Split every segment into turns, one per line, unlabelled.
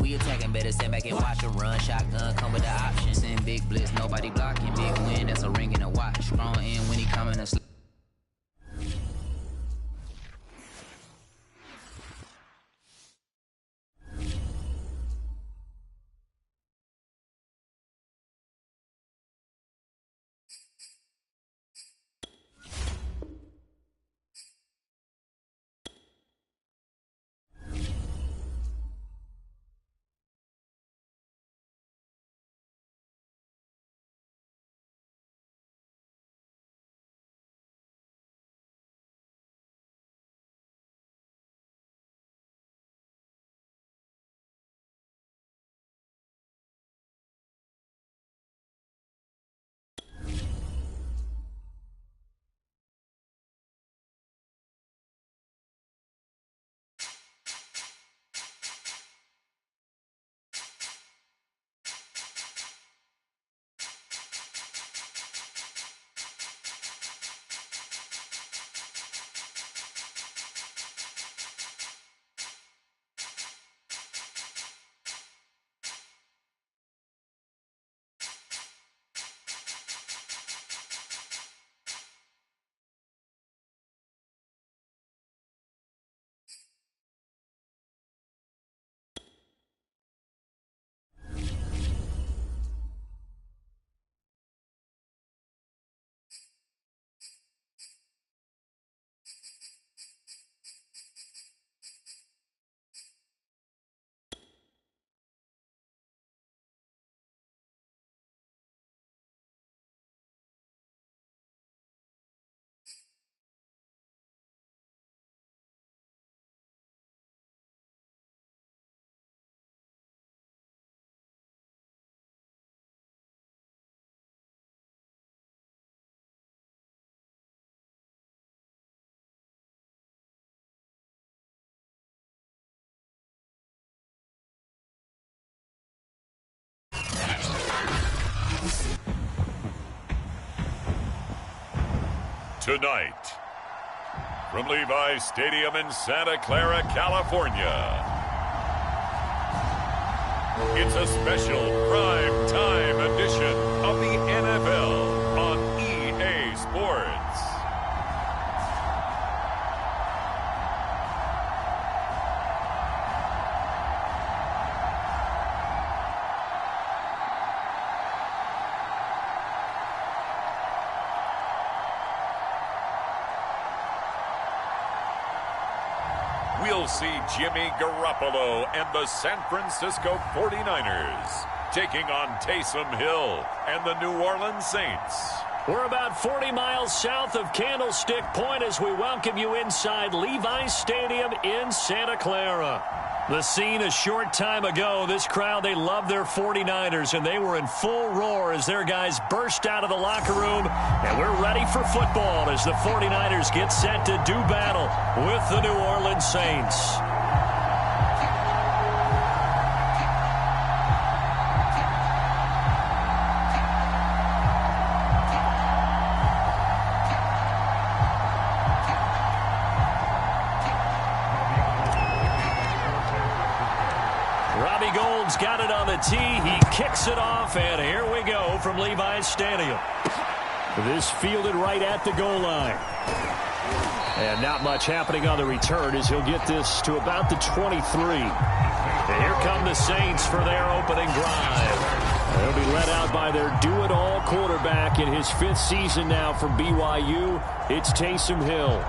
We attacking, better stand back and watch a run. Shotgun come with the options. In big blitz, nobody blocking. Big win, that's a ring and a watch. Strong in when he coming to slip.
Tonight, from Levi's Stadium in Santa Clara, California, it's a special prime time edition of the NFL on EA Sports. We'll see Jimmy Garoppolo and the San Francisco 49ers taking on Taysom Hill and the New Orleans Saints.
We're about 40 miles south of Candlestick Point as we welcome you inside Levi's Stadium in Santa Clara. The scene a short time ago, this crowd, they love their 49ers, and they were in full roar as their guys burst out of the locker room. And we're ready for football as the 49ers get set to do battle with the New Orleans Saints. Got it on the tee. He kicks it off, and here we go from Levi's Stadium. This fielded right at the goal line. And not much happening on the return as he'll get this to about the 23. And here come the Saints for their opening drive. They'll be led out by their do-it-all quarterback in his fifth season now for BYU. It's Taysom Hill.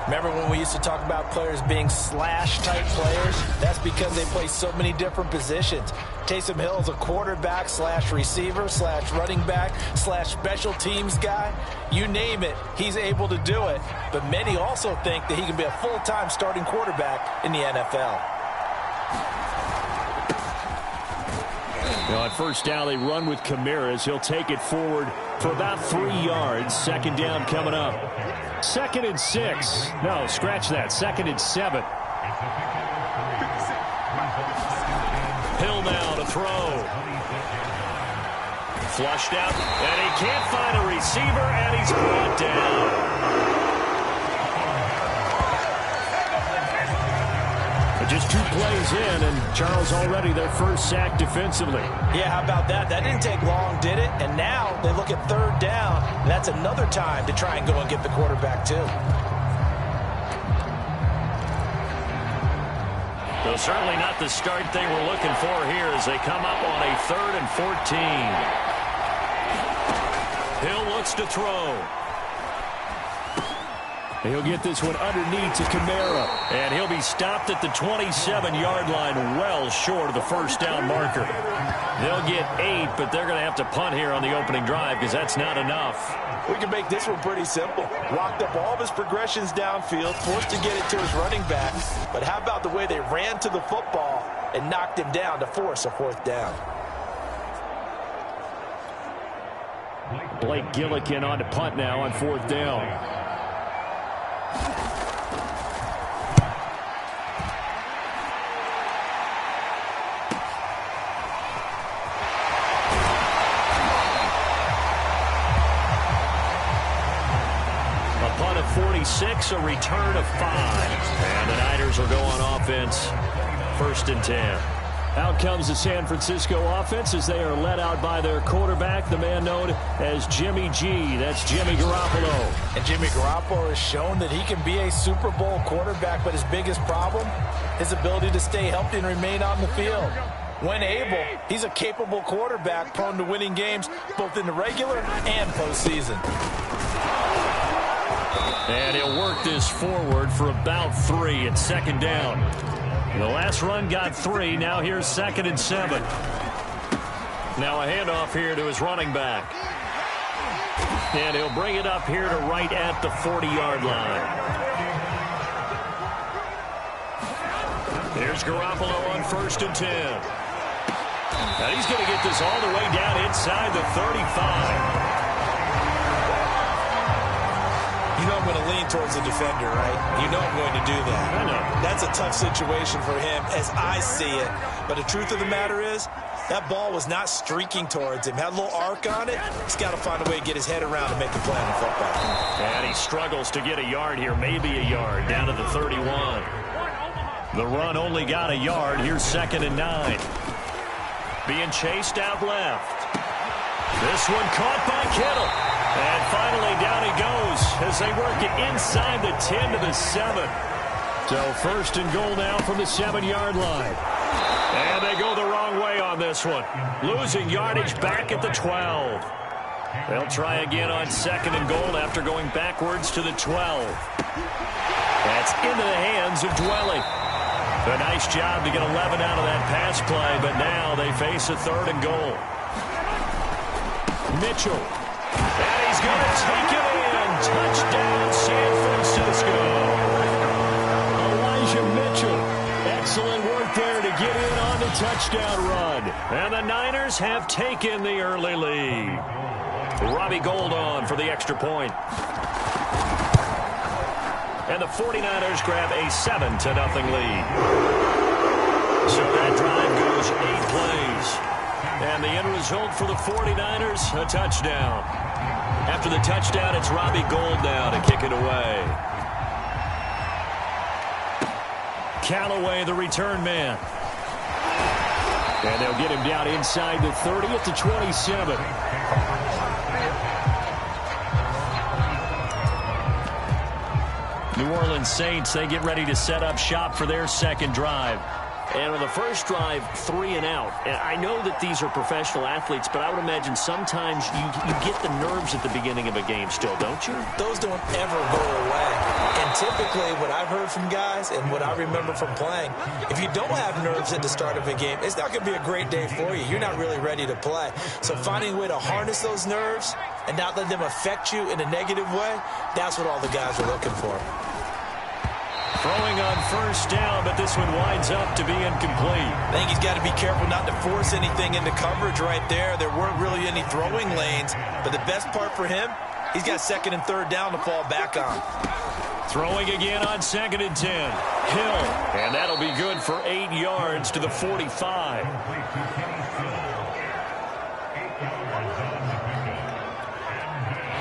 Remember when we used to talk about players being slash-type players? That's because they play so many different positions. Taysom Hill is a quarterback slash receiver slash running back slash special teams guy. You name it, he's able to do it. But many also think that he can be a full-time starting quarterback in the NFL.
On first down, they run with Kamara. He'll take it forward for about 3 yards. Second down coming up. 2nd and 6. No, scratch that. 2nd and 7. Hill now to throw. Flushed out, and he can't find a receiver, and he's brought down. Just 2 plays in, and Charles already their first sack defensively.
Yeah, how about that? That didn't take long, did it? And now they look at 3rd down, and that's another time to try and go and get the quarterback too.
So certainly not the start they were looking for here as they come up on a 3rd and 14. Hill looks to throw. He'll get this one underneath to Kamara. And he'll be stopped at the 27-yard line, well short of the first down marker. They'll get 8, but they're going to have to punt here on the opening drive because that's not enough.
We can make this one pretty simple. Locked up all of his progressions downfield, forced to get it to his running back. But how about the way they ran to the football and knocked him down to force a 4th down?
Blake Gillikin on to punt now on 4th down. A punt of 46, a return of 5. And the Niners will go on offense. 1st and 10. Out comes the San Francisco offense as they are led out by their quarterback, the man known as Jimmy G. That's Jimmy Garoppolo.
And Jimmy Garoppolo has shown that he can be a Super Bowl quarterback, but his biggest problem, his ability to stay healthy and remain on the field. When able, he's a capable quarterback prone to winning games both in the regular and postseason.
And he'll work this forward for about 3 at 2nd down. The last run got 3. Now here's 2nd and 7. Now a handoff here to his running back. And he'll bring it up here to right at the 40-yard line. Here's Garoppolo on 1st and 10. And he's going to get this all the way down inside the 35.
You know I'm going to lean towards the defender, right? You know I'm going to do that.
I know.
That's a tough situation for him as I see it. But the truth of the matter is, that ball was not streaking towards him. Had a little arc on it. He's got to find a way to get his head around and make the play on the football.
And he struggles to get a yard here, maybe a yard, down to the 31. The run only got a yard. Here's 2nd and 9. Being chased out left. This one caught by Kittle. And finally down he goes as they work it inside the 10 to the 7. So 1st and goal now from the 7-yard line. And they go the wrong way on this one. Losing yardage back at the 12. They'll try again on 2nd and goal after going backwards to the 12. That's into the hands of Dwelly. A nice job to get 11 out of that pass play, but now they face a 3rd and goal. Mitchell. And he's going to take it in. Touchdown, San Francisco. Elijah Mitchell. Excellent work there to get in on the touchdown run. And the Niners have taken the early lead. Robbie Gould on for the extra point. And the 49ers grab a 7-0 lead. So that drive goes 8 plays. And the end result for the 49ers, a touchdown. After the touchdown, it's Robbie Gould now to kick it away. Callaway, the return man. And they'll get him down inside the 30 at the 27. New Orleans Saints, they get ready to set up shop for their 2nd drive. And on the first drive, 3 and out. And I know that these are professional athletes, but I would imagine sometimes you get the nerves at the beginning of a game still, don't you?
Those don't ever go away. And typically what I've heard from guys and what I remember from playing, if you don't have nerves at the start of a game, it's not going to be a great day for you. You're not really ready to play. So finding a way to harness those nerves and not let them affect you in a negative way, that's what all the guys are looking for.
Throwing on 1st down, but this one winds up to be incomplete.
I think he's got to be careful not to force anything into coverage right there. There weren't really any throwing lanes, but the best part for him, he's got 2nd and 3rd down to fall back on.
Throwing again on 2nd and 10. Hill, and that'll be good for 8 yards to the 45.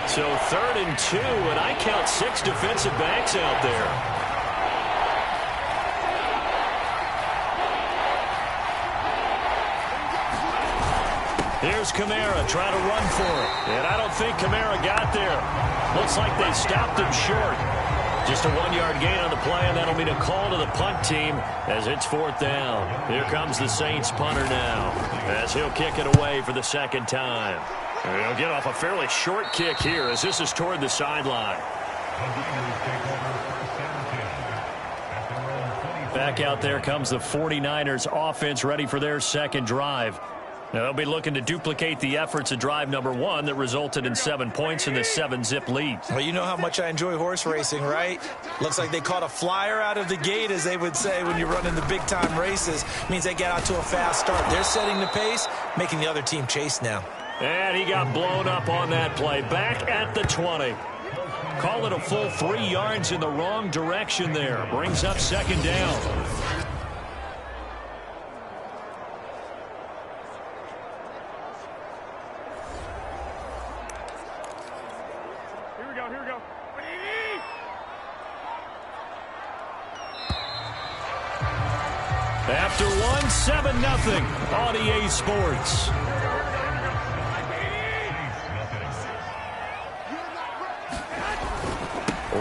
So 3rd and 2, and I count 6 defensive backs out there. Here's Kamara trying to run for it. And I don't think Kamara got there. Looks like they stopped him short. Just a 1-yard gain on the play, and that'll mean a call to the punt team as it's 4th down. Here comes the Saints punter now as he'll kick it away for the 2nd time. And he'll get off a fairly short kick here as this is toward the sideline. Back out there comes the 49ers offense ready for their 2nd drive. Now they'll be looking to duplicate the efforts of drive number 1 that resulted in 7 points in the 7-zip lead.
Well, you know how much I enjoy horse racing, right? Looks like they caught a flyer out of the gate, as they would say when you're running the big-time races. Means they get out to a fast start. They're setting the pace, making the other team chase now.
And he got blown up on that play. Back at the 20. Call it a full 3 yards in the wrong direction there. Brings up 2nd down. After 1, 7-0 on EA Sports.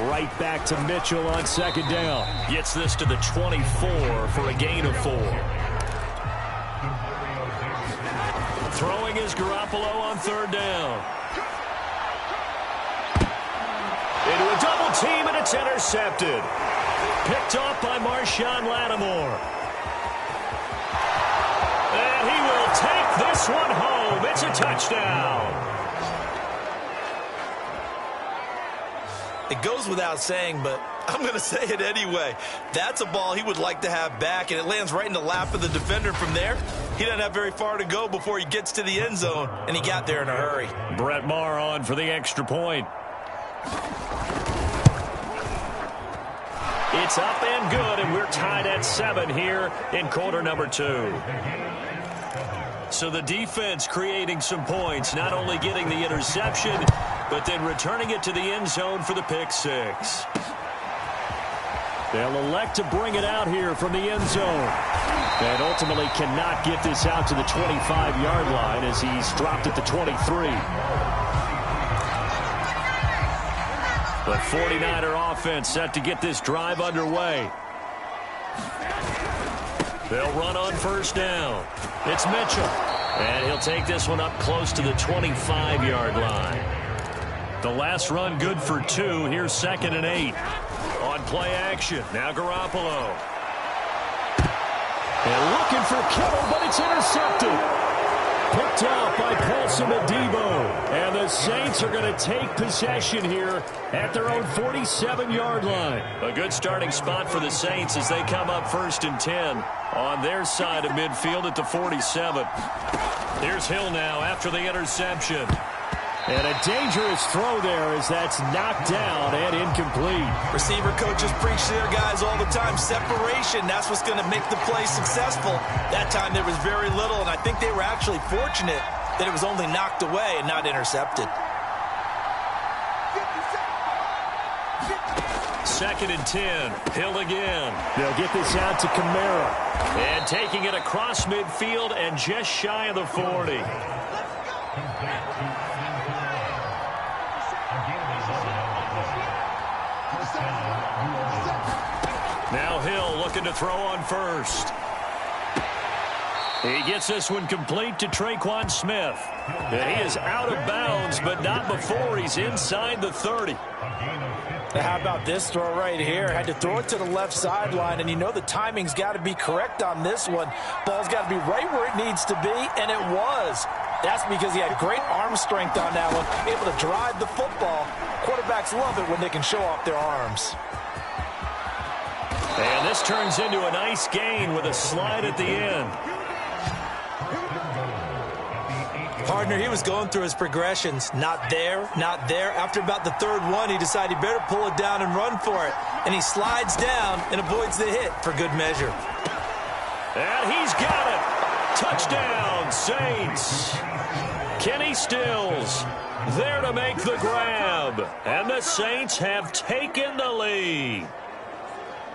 Right back to Mitchell on 2nd down. Gets this to the 24 for a gain of 4. Throwing is Garoppolo on 3rd down. Into a double team, and it's intercepted. Picked off by Marshawn Lattimore. And he will take this one home. It's a touchdown.
It goes without saying, but I'm going to say it anyway. That's a ball he would like to have back, and it lands right in the lap of the defender from there. He doesn't have very far to go before he gets to the end zone, and he got there in a hurry.
Brett Maher on for the extra point. It's up and good, and we're tied at 7 here in quarter number 2. So the defense creating some points, not only getting the interception, but then returning it to the end zone for the pick 6. They'll elect to bring it out here from the end zone. And ultimately cannot get this out to the 25-yard line as he's dropped at the 23. The 49er offense set to get this drive underway. They'll run on 1st down. It's Mitchell. And he'll take this one up close to the 25-yard line. The last run good for 2. Here's 2nd and 8. On play action. Now Garoppolo. And looking for Kittle, but it's intercepted. Picked off by Paulson Adebo. And the Saints are going to take possession here at their own 47-yard line. A good starting spot for the Saints as they come up 1st and 10 on their side of midfield at the 47. Here's Hill now after the interception. And a dangerous throw there as that's knocked down and incomplete.
Receiver coaches preach to their guys all the time. Separation, that's what's going to make the play successful. That time there was very little, and I think they were actually fortunate that it was only knocked away and not intercepted.
2nd and 10. Hill again. They'll get this out to Kamara. And taking it across midfield and just shy of the 40. Now Hill looking to throw on 1st. He gets this one complete to Traquan Smith. And he is out of bounds, but not before he's inside the 30.
How about this throw right here? Had to throw it to the left sideline, and you know the timing's got to be correct on this one. Ball's got to be right where it needs to be, and it was. That's because he had great arm strength on that one, able to drive the football. Quarterbacks love it when they can show off their arms.
And this turns into a nice gain with a slide at the end.
Partner, he was going through his progressions. Not there, not there. After about the 3rd one, he decided he better pull it down and run for it. And he slides down and avoids the hit for good measure.
And he's got it. Touchdown, Saints. Kenny Stills there to make the grab. And the Saints have taken the lead.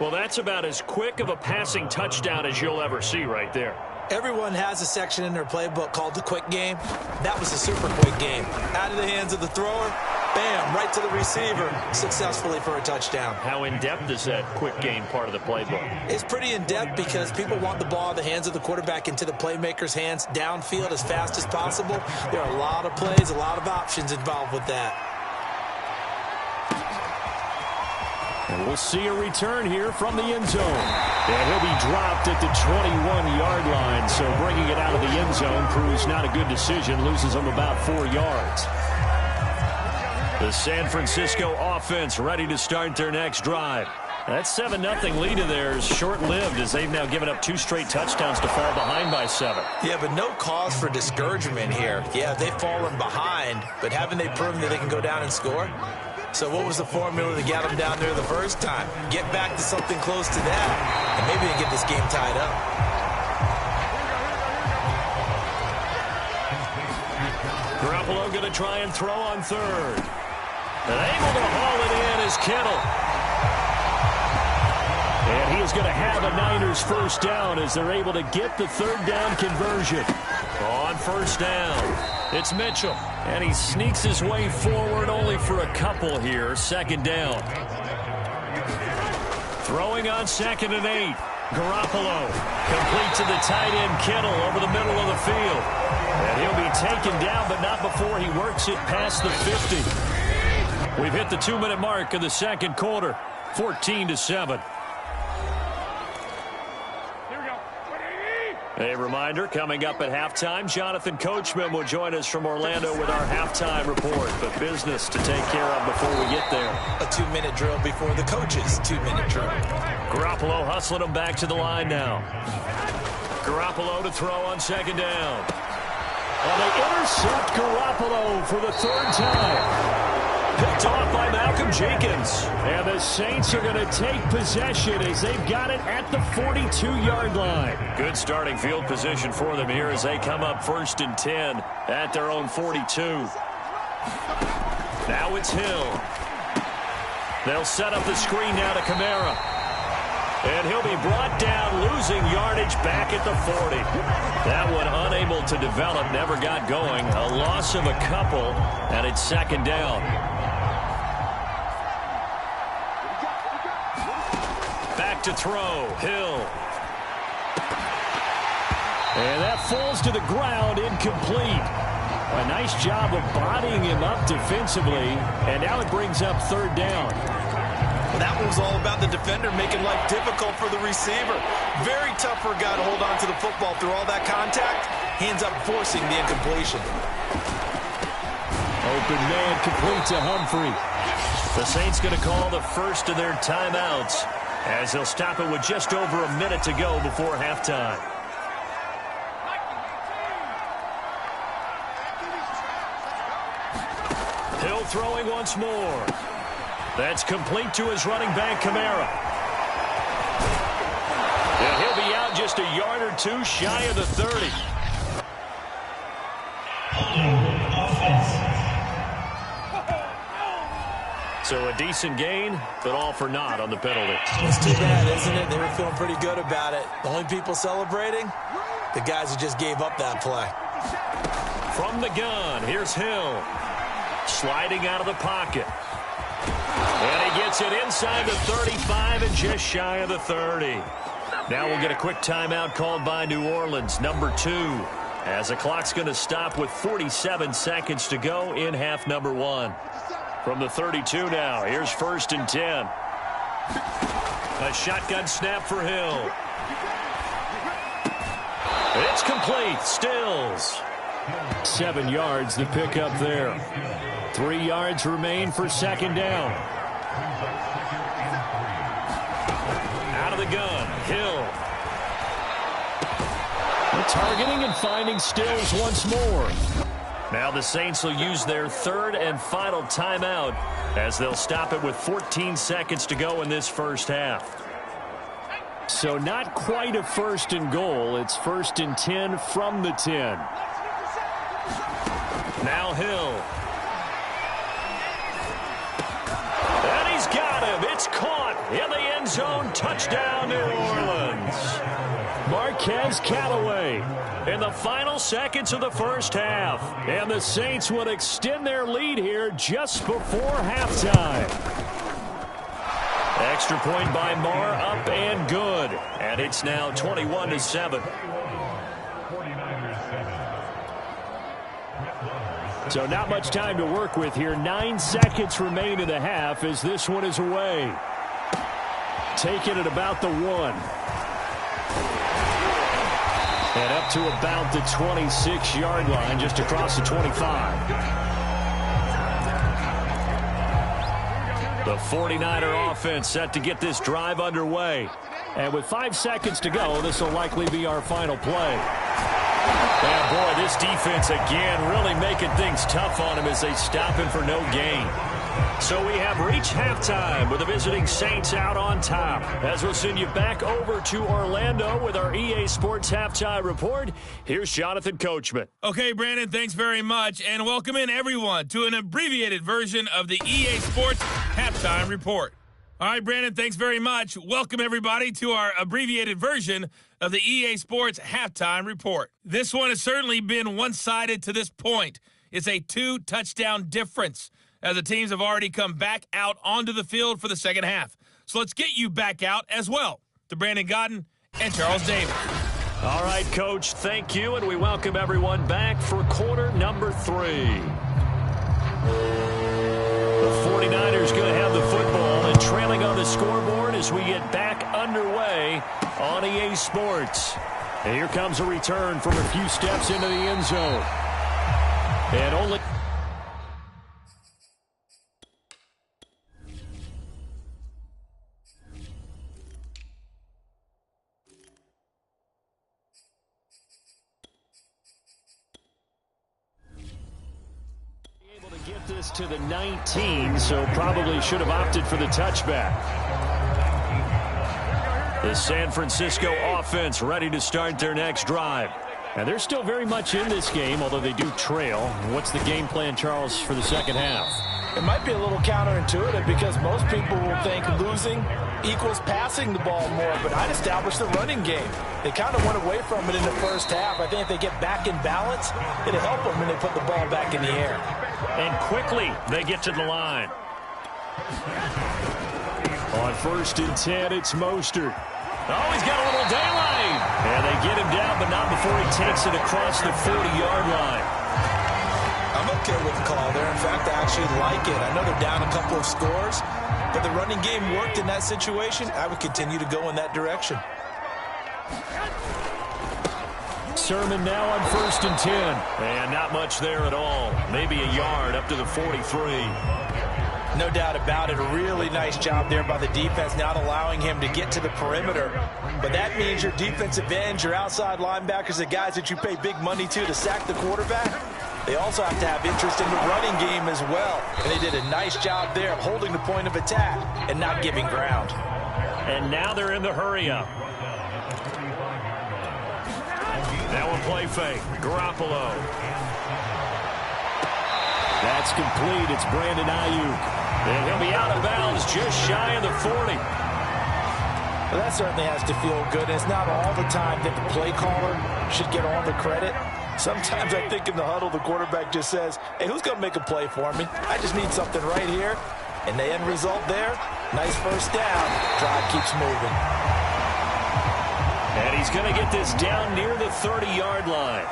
Well, that's about as quick of a passing touchdown as you'll ever see right there.
Everyone has a section in their playbook called the quick game. That was a super quick game. Out of the hands of the thrower, bam, right to the receiver, successfully for a touchdown.
How in-depth is that quick game part of the playbook?
It's pretty in-depth because people want the ball in the hands of the quarterback into the playmaker's hands downfield as fast as possible. There are a lot of plays, a lot of options involved with that.
And we'll see a return here from the end zone. And he'll be dropped at the 21-yard line. So bringing it out of the end zone proves not a good decision. Loses him about 4 yards. The San Francisco offense ready to start their next drive. That 7-0 lead of theirs short-lived as they've now given up 2 straight touchdowns to fall behind by 7.
Yeah, but no cause for discouragement here. Yeah, they've fallen behind, but haven't they proven that they can go down and score? So what was the formula to get them down there the first time? Get back to something close to that, and maybe they get this game tied up.
Garoppolo going to try and throw on third. And able to haul it in is Kittle. And he is going to have a Niners first down as they're able to get the third down conversion. On first down, it's Mitchell. And he sneaks his way forward only for a couple here. Second down. Throwing on 2nd and 8. Garoppolo complete to the tight end Kittle over the middle of the field. And he'll be taken down, but not before he works it past the 50. We've hit the 2-minute mark of the second quarter. 14-7. A reminder, coming up at halftime, Jonathan Coachman will join us from Orlando with our halftime report. But business to take care of before we get there.
A 2-minute drill before the coach's 2-minute drill.
Garoppolo hustling him back to the line now. Garoppolo to throw on 2nd down. And they intercept Garoppolo for the 3rd time. Picked off by Malcolm Jenkins. And the Saints are going to take possession as they've got it at the 42-yard line. Good starting field position for them here as they come up 1st and 10 at their own 42. Now it's Hill. They'll set up the screen now to Kamara. And he'll be brought down, losing yardage back at the 40. That one unable to develop, never got going. A loss of a couple, and it's 2nd down. Back to throw, Hill. And that falls to the ground, incomplete. A nice job of bodying him up defensively, and now it brings up 3rd down.
That one was all about the defender making life difficult for the receiver. Very tough for a guy to hold on to the football through all that contact. He ends up forcing the incompletion.
Open man complete to Humphrey. The Saints going to call the first of their timeouts as they'll stop it with just over a minute to go before halftime. Hill throwing once more. That's complete to his running back, Kamara. And he'll be out just a yard or 2 shy of the 30. So a decent gain, but all for naught on the penalty.
It's too bad, isn't it? They were feeling pretty good about it. The only people celebrating, the guys who just gave up that play.
From the gun, here's Hill. Sliding out of the pocket. And he gets it inside the 35 and just shy of the 30. Now we'll get a quick timeout called by New Orleans, number 2. As the clock's going to stop with 47 seconds to go in half number 1. From the 32 now, here's 1st and 10. A shotgun snap for Hill. It's complete, Stills. 7 yards the pickup there. 3 yards remain for 2nd down. Out of the gun, Hill. Targeting and finding Stills once more. Now the Saints will use their 3rd and final timeout as they'll stop it with 14 seconds to go in this first half. So not quite a 1st and goal. It's 1st and 10 from the 10. Now Hill. And he's got him. It's caught in the end end zone. Touchdown, New Orleans. Marquez Callaway in the final seconds of the first half. And the Saints would extend their lead here just before halftime. Extra point by Marr, up and good. And it's now 21-7. So not much time to work with here. 9 seconds remain in the half as this one is away. Taken at about the 1. And up to about the 26-yard line, just across the 25. The 49er offense set to get this drive underway. And with 5 seconds to go, this will likely be our final play. And boy, this defense again really making things tough on him as they stop him for no gain. So we have reached halftime with the visiting Saints out on top. As we'll send you back over to Orlando with our EA Sports Halftime Report, here's Jonathan Coachman.
Okay, Brandon, thanks very much. And welcome in, everyone, to an abbreviated version of the EA Sports Halftime Report. All right, Brandon, thanks very much. Welcome, everybody, to our abbreviated version of the EA Sports Halftime Report. This one has certainly been one-sided to this point. It's a 2-touchdown difference, as the teams have already come back out onto the field for the second half. So let's get you back out as well to Brandon Godden and Charles Davis.
All right, Coach, thank you, and we welcome everyone back for quarter number 3. The 49ers going to have the football and trailing on the scoreboard as we get back underway on EA Sports. And here comes a return from a few steps into the end zone. And only... get this to the 19, so probably should have opted for the touchback. The San Francisco offense ready to start their next drive. And they're still very much in this game, although they do trail. What's the game plan, Charles, for the second half?
It might be a little counterintuitive because most people will think losing equals passing the ball more, but I'd establish the running game. They kind of went away from it in the first half. I think if they get back in balance, it'll help them when they put the ball back in the air.
And quickly, they get to the line. On 1st and 10, it's Mostert. Oh, he's got a little daylight. And they get him down, but not before he takes it across the 40-yard line.
I'm okay with the call there. In fact, I actually like it. I know they're down a couple of scores, but the running game worked in that situation. I would continue to go in that direction.
Sermon now on 1st and 10. And not much there at all. Maybe a yard up to the 43.
No doubt about it. A really nice job there by the defense, not allowing him to get to the perimeter. But that means your defensive ends, your outside linebackers, the guys that you pay big money to sack the quarterback, they also have to have interest in the running game as well. And they did a nice job there of holding the point of attack and not giving ground.
And now they're in the hurry-up. Now a play fake. Garoppolo. That's complete. It's Brandon Ayuk. And he'll be out of bounds just shy of the 40.
Well, that certainly has to feel good. It's not all the time that the play caller should get all the credit. Sometimes I think in the huddle, the quarterback just says, hey, who's going to make a play for me? I just need something right here. And the end result there, nice first down. Drive keeps moving.
And he's going to get this down near the 30-yard line.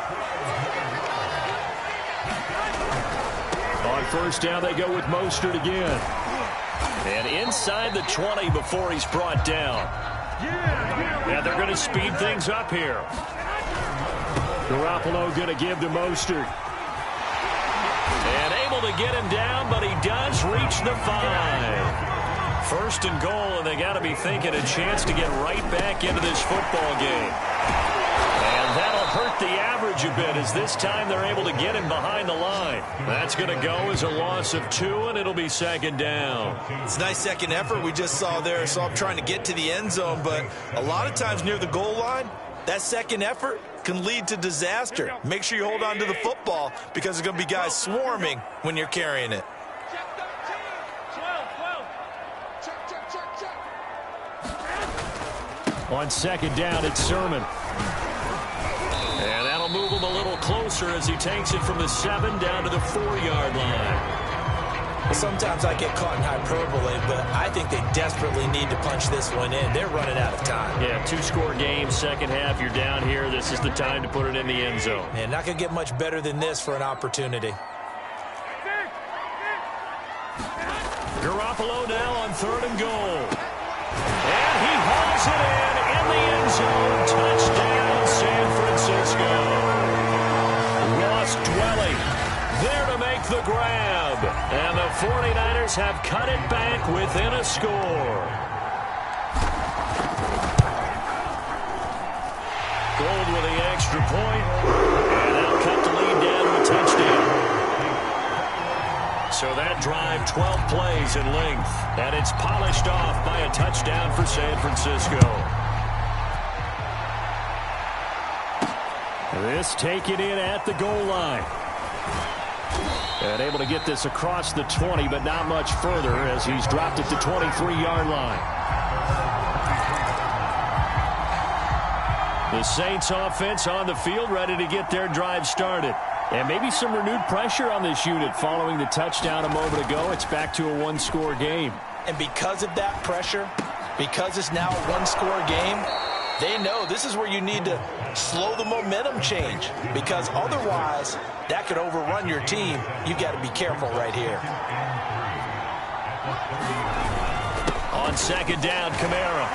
On 1st down, they go with Mostert again. And inside the 20 before he's brought down. And they're going to speed things up here. Garoppolo going to give to Mostert. And able to get him down, but he does reach the 5. 1st and goal, and they got to be thinking a chance to get right back into this football game. And that'll hurt the average a bit as this time they're able to get him behind the line. That's going to go as a loss of 2, and it'll be 2nd down.
It's a nice second effort we just saw there. So I'm trying to get to the end zone, but a lot of times near the goal line, that second effort can lead to disaster. Make sure you hold on to the football because there's going to be guys swarming when you're carrying it.
On second down, it's Sermon. And that'll move him a little closer as he takes it from the 7 down to the 4-yard line.
Sometimes I get caught in hyperbole, but I think they desperately need to punch this one in. They're running out of time.
Yeah, 2-score game, second half, you're down here. This is the time to put it in the end zone.
And not going to get much better than this for an opportunity.
Garoppolo now on 3rd and goal. And he hauls it in the end zone. Touchdown, San Francisco. Ross Dwelly there to make the grab. And the 49ers have cut it back within a score. Gold with the extra point. And they'll cut the lead down to a touchdown. So that drive, 12 plays in length. And it's polished off by a touchdown for San Francisco. This taken in at the goal line. And able to get this across the 20, but not much further as he's dropped it to 23-yard line. The Saints offense on the field ready to get their drive started. And maybe some renewed pressure on this unit following the touchdown a moment ago. It's back to a 1-score game.
And because of that pressure, because it's now a 1-score game, they know this is where you need to slow the momentum change, because otherwise that could overrun your team. You got to be careful right here.
On second down, Kamara.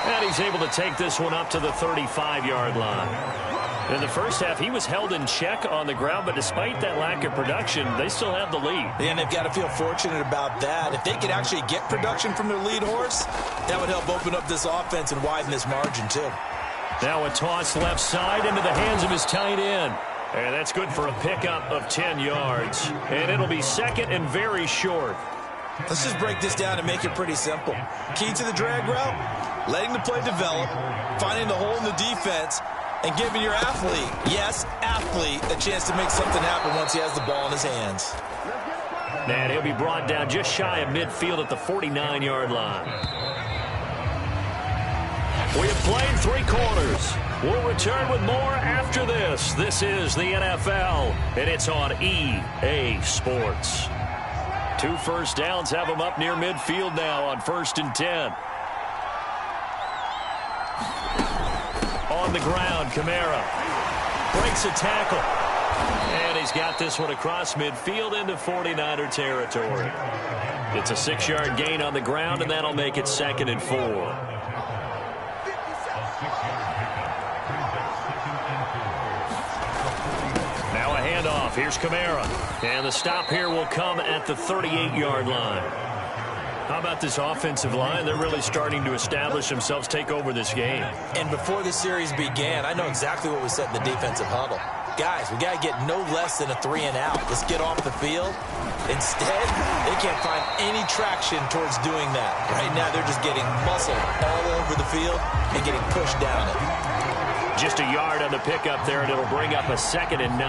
And he's able to take this one up to the 35-yard line. In the first half, he was held in check on the ground, but despite that lack of production, they still have the lead.
And they've got to feel fortunate about that. If they could actually get production from their lead horse, that would help open up this offense and widen this margin too.
Now a toss left side into the hands of his tight end. And that's good for a pickup of 10 yards. And it'll be second and very short.
Let's just break this down and make it pretty simple. Key to the drag route, letting the play develop, finding the hole in the defense, and giving your athlete, yes, athlete, a chance to make something happen once he has the ball in his hands.
And he'll be brought down just shy of midfield at the 49-yard line. We have played 3 quarters. We'll return with more after this. This is the NFL, and it's on EA Sports. 2 first downs have them up near midfield now on 1st and 10. On the ground, Kamara breaks a tackle. And he's got this one across midfield into 49er territory. It's a 6-yard gain on the ground, and that'll make it 2nd and 4. Now a handoff. Here's Kamara. And the stop here will come at the 38-yard line. How about this offensive line? They're really starting to establish themselves, take over this game.
And before the series began, I know exactly what was said in the defensive huddle. Guys, we got to get no less than a 3-and-out. Let's get off the field. Instead, they can't find any traction towards doing that. Right now, they're just getting muscled all over the field and getting pushed down it.
Just a yard on the pickup there, and it'll bring up a 2nd and 9.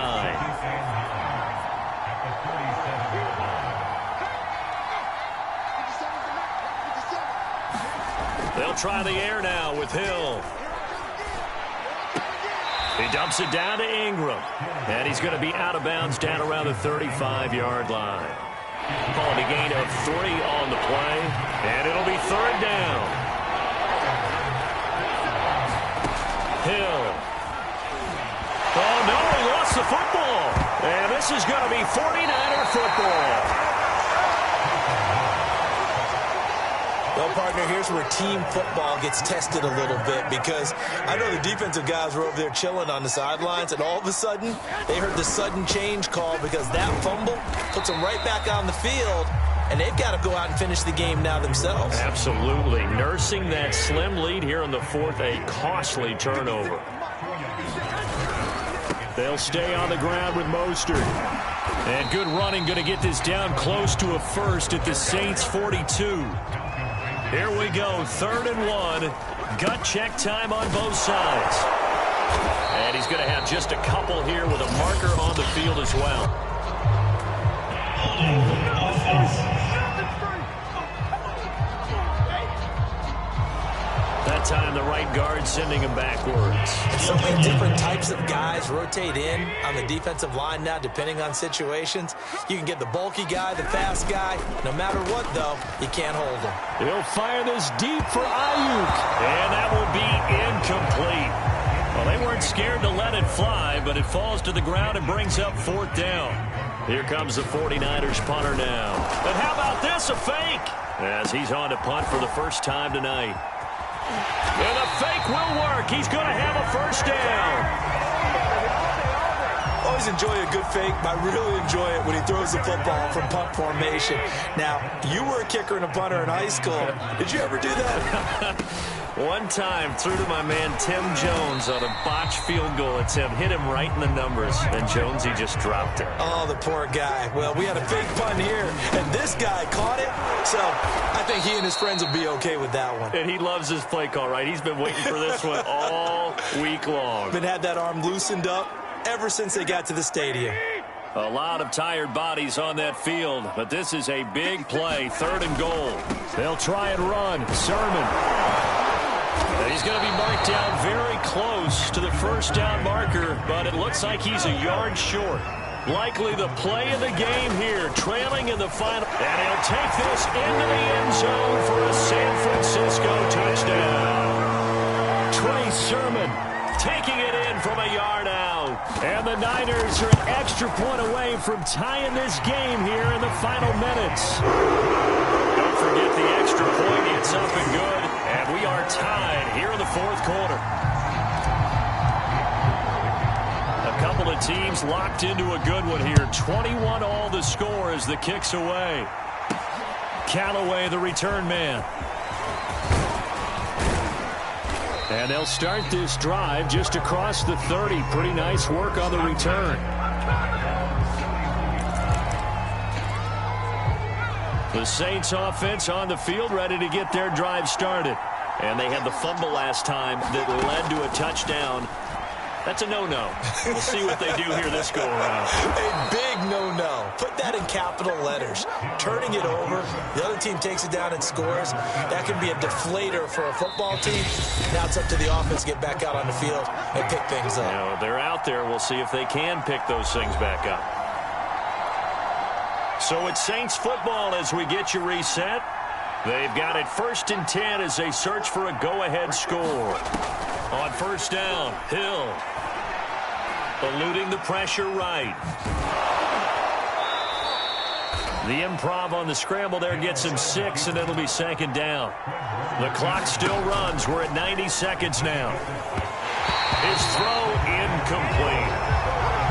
They'll try the air now with Hill. He dumps it down to Ingram. And he's going to be out of bounds down around the 35-yard line. Calling a gain of 3 on the play. And it'll be 3rd down. Hill. Oh, no, he lost the football. And this is going to be 49er football.
Well, partner, here's where team football gets tested a little bit, because I know the defensive guys were over there chilling on the sidelines, and all of a sudden, they heard the sudden change call because that fumble puts them right back on the field, and they've got to go out and finish the game now themselves.
Absolutely. Nursing that slim lead here in the 4th, a costly turnover. They'll stay on the ground with Mostert. And good running, going to get this down close to a first at the Saints 42. Here we go, 3rd and 1. Gut check time on both sides. And he's going to have just a couple here with a marker on the field as well. That time the right guard sending him backwards.
So many different types of guys rotate in on the defensive line now, depending on situations. You can get the bulky guy, the fast guy. No matter what, though, you can't hold him.
He'll fire this deep for Ayuk. And that will be incomplete. Well, they weren't scared to let it fly, but it falls to the ground and brings up 4th down. Here comes the 49ers punter now. But how about this, a fake? As he's on to punt for the first time tonight. And the fake will work. He's going to have a first down.
Always enjoy a good fake, but I really enjoy it when he throws the football from punt formation. Now, you were a kicker and a punter in high school. Did you ever do that?
One time, threw to my man Tim Jones on a botched field goal attempt. Hit him right in the numbers. And Jones, he just dropped it.
Oh, the poor guy. Well, we had a fake punt here, and this guy caught it. So I think he and his friends will be okay with that one.
And he loves his play call, right? He's been waiting for this one all week long.
Been had that arm loosened up ever since they got to the stadium.
A lot of tired bodies on that field, but this is a big play, 3rd and goal. They'll try and run. Sermon. He's going to be marked down very close to the first down marker, but it looks like he's a yard short. Likely the play of the game here, trailing in the final. And he'll take this into the end zone for a San Francisco touchdown. Trey Sermon taking it in from a yard out. And the Niners are an extra point away from tying this game here in the final minutes. Don't forget the extra point. It's up and good. And we are tied here in the 4th quarter. A couple of teams locked into a good one here. 21 all the score as the kick's away. Callaway, the return man. And they'll start this drive just across the 30. Pretty nice work on the return. The Saints offense on the field ready to get their drive started. And they had the fumble last time that led to a touchdown. That's a no-no. We'll see what they do here this go-around.
A big no-no. Put that in capital letters. Turning it over, the other team takes it down and scores. That can be a deflator for a football team. Now it's up to the offense to get back out on the field and pick things up.
You know, they're out there. We'll see if they can pick those things back up. So it's Saints football as we get you reset. They've got it 1st and 10 as they search for a go-ahead score. On 1st down, Hill. Eluding the pressure right. The improv on the scramble there gets him 6, and it'll be 2nd down. The clock still runs. We're at 90 seconds now. His throw incomplete.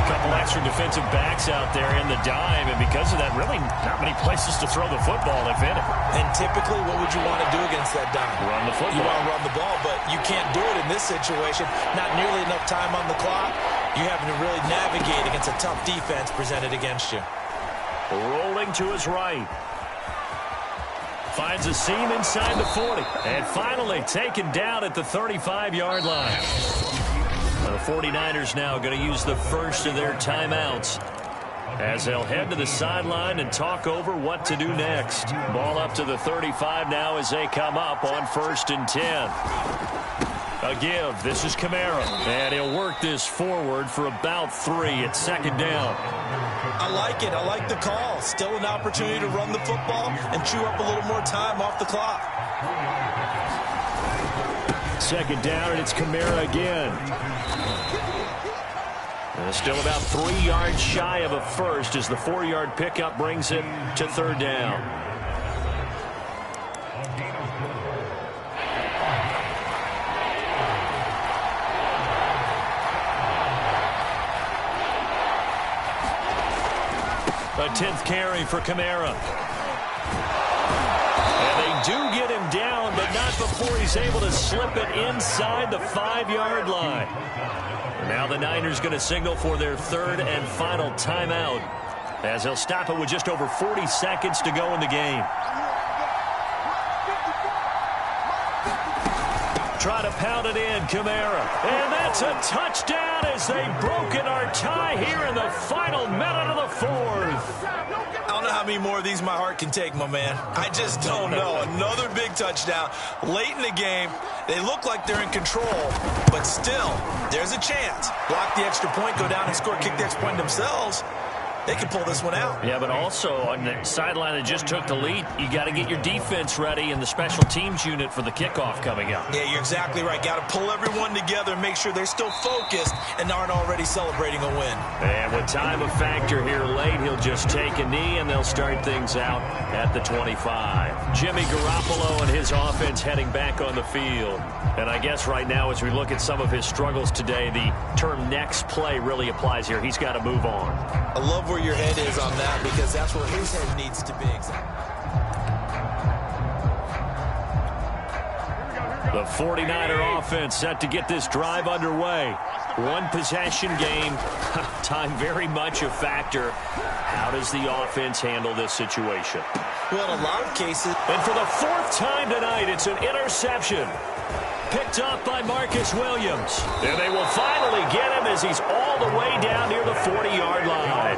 Couple extra defensive backs out there in the dime, and because of that, really not many places to throw the football, if any.
And typically, what would you want to do against that dime?
Run the football.
You want to run the ball, but you can't do it in this situation. Not nearly enough time on the clock. You're having to really navigate against a tough defense presented against you.
Rolling to his right. Finds a seam inside the 40. And finally taken down at the 35-yard line. The 49ers now going to use the first of their timeouts as they'll head to the sideline and talk over what to do next. Ball up to the 35 now as they come up on 1st and 10. A give. This is Kamara. And he'll work this forward for about 3 at 2nd down.
I like it. I like the call. Still an opportunity to run the football and chew up a little more time off the clock.
2nd down, and it's Kamara again. And still about 3 yards shy of a first as the 4-yard pickup brings it to 3rd down. A 10th carry for Kamara. And they do get him down, but not before he's able to slip it inside the 5-yard line. Now the Niners going to signal for their 3rd and final timeout as they'll stop it with just over 40 seconds to go in the game. try to pound it in. Kamara. And that's a touchdown as they've broken our tie here in the final minute of the fourth.
I don't know how many more of these my heart can take, my man. I just don't know. Another big touchdown late in the game. They look like they're in control, but still, there's a chance. Block the extra point, go down and score, kick the extra point themselves. They can pull this one out.
Yeah, but also on the sideline that just took the lead, you got to get your defense ready and the special teams unit for the kickoff coming up.
Yeah, you're exactly right. Got to pull everyone together and make sure they're still focused and aren't already celebrating a win.
And with time a factor here late, he'll just take a knee and they'll start things out at the 25. Jimmy Garoppolo and his offense heading back on the field. And I guess right now as we look at some of his struggles today, the term next play really applies here. He's got to move on.
I love where your head is on that because that's where his head needs to be.
The 49er offense set to get this drive underway. One possession game. Time very much a factor. How does the offense handle this situation?
Well, in a lot of cases.
And for the fourth time tonight, it's an interception. Picked up by Marcus Williams. And they will finally get him as he's all the way down near the 40-yard line.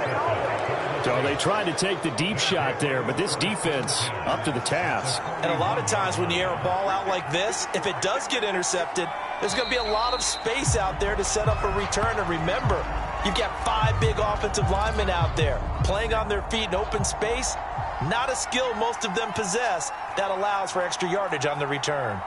So they tried to take the deep shot there, but this defense up to the task.
And a lot of times when you air a ball out like this, if it does get intercepted, there's going to be a lot of space out there to set up a return. And remember, you've got 5 big offensive linemen out there playing on their feet in open space. Not a skill most of them possess that allows for extra yardage on the return.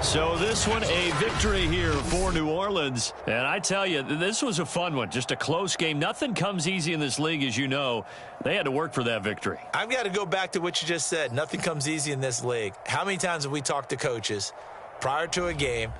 So this one, a victory here for New Orleans. And I tell you, this was a fun one. Just a close game. Nothing comes easy in this league, as you know. They had to work for that victory.
I've got to go back to what you just said. Nothing comes easy in this league. How many times have we talked to coaches prior to a game,